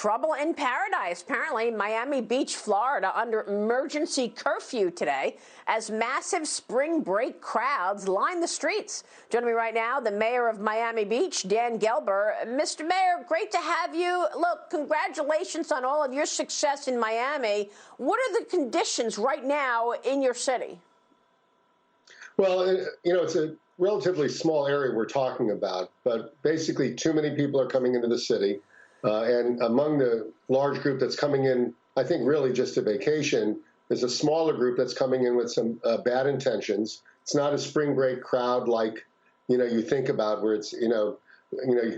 trouble in paradise. Apparently, Miami Beach, Florida, under emergency curfew today as massive spring break crowds line the streets. Joining me right now, the mayor of Miami Beach, Dan Gelber. Mr. Mayor, great to have you. Look, congratulations on all of your success in Miami. What are the conditions right now in your city? Well, it's a relatively small area we're talking about, but basically too many people are coming into the city. And among the large group that's coming in, I think really just a vacation, there's a smaller group that's coming in with some bad intentions. It's not a spring break crowd like, you think about where it's,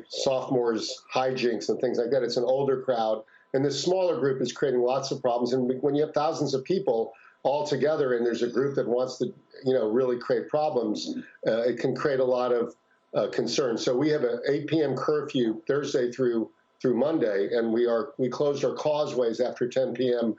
sophomores, hijinks and things like that. It's an older crowd. And this smaller group is creating lots of problems. And when you have thousands of people all together and there's a group that wants to, really create problems, it can create a lot of concern. So we have an 8 p.m. curfew Thursday through Monday, and we closed our causeways after 10 p.m.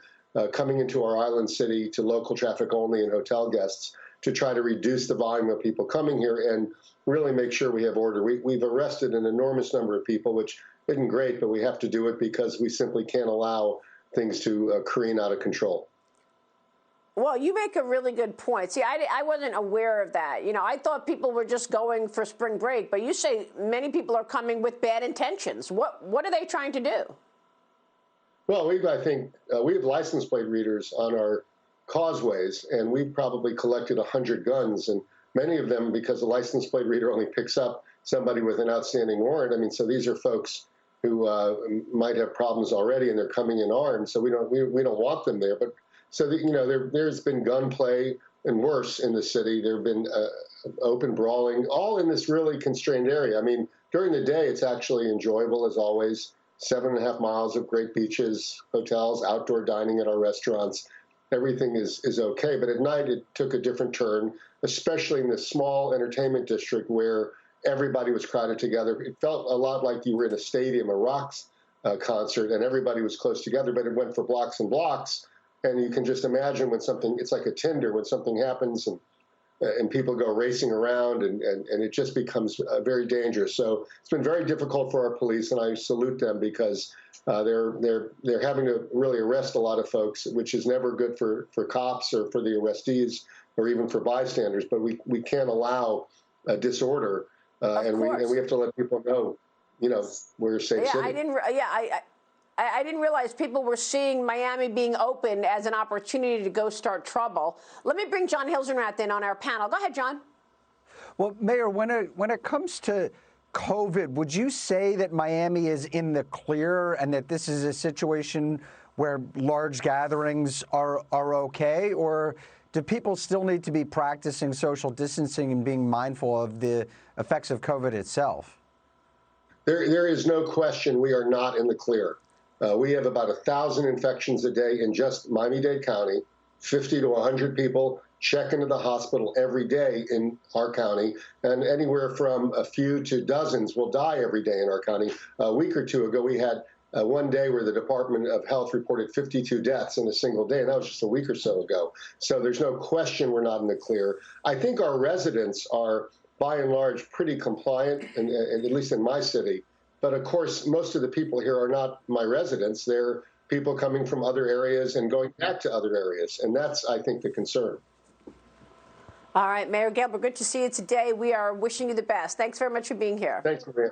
Coming into our island city to local traffic only and hotel guests to try to reduce the volume of people coming here and really make sure we have order. We've arrested an enormous number of people, which isn't great, but we have to do it because we simply can't allow things to careen out of control. Well, you make a really good point. See, I wasn't aware of that. I thought people were just going for spring break, but you say many people are coming with bad intentions. What are they trying to do? Well, I think we have license plate readers on our causeways, and we've probably collected 100 guns, and many of them, because the license plate reader only picks up somebody with an outstanding warrant. So these are folks who might have problems already, and they're coming in armed. So we don't want them there. But so there's been gunplay and worse in the city. There have been open brawling, all in this really constrained area. During the day, it's actually enjoyable as always. 7.5 miles of great beaches, hotels, outdoor dining at our restaurants. Everything is okay. But at night, it took a different turn, especially in the small entertainment district where everybody was crowded together. It felt a lot like you were in a stadium, a rock concert, and everybody was close together, but it went for blocks and blocks. And you can just imagine it's like a Tinder, when something happens and people go racing around and it just becomes very dangerous. So it's been very difficult for our police, and I salute them because they're having to really arrest a lot of folks, which is never good for cops or for the arrestees or even for bystanders. But we can't allow disorder, and we have to let people know, we're a safe city. I didn't realize people were seeing Miami being open as an opportunity to go start trouble. Let me bring John Hilsenrath in on our panel. Go ahead, John. Well, Mayor, when it comes to COVID, would you say that Miami is in the clear and that this is a situation where large gatherings are okay? Or do people still need to be practicing social distancing and being mindful of the effects of COVID itself? There is no question we are not in the clear. We have about 1,000 infections a day in just Miami-Dade County. 50 to 100 people check into the hospital every day in our county, and anywhere from a few to dozens will die every day in our county. A week or two ago, we had one day where the Department of Health reported 52 deaths in a single day, and that was just a week or so ago. So there's no question we're not in the clear. I think our residents are, by and large, pretty compliant, and at least in my city. But of course, most of the people here are not my residents. They're people coming from other areas and going back to other areas. And that's, I think, the concern. All right, Mayor Gelber, good to see you today. We are wishing you the best. Thanks very much for being here. Thanks, Maria.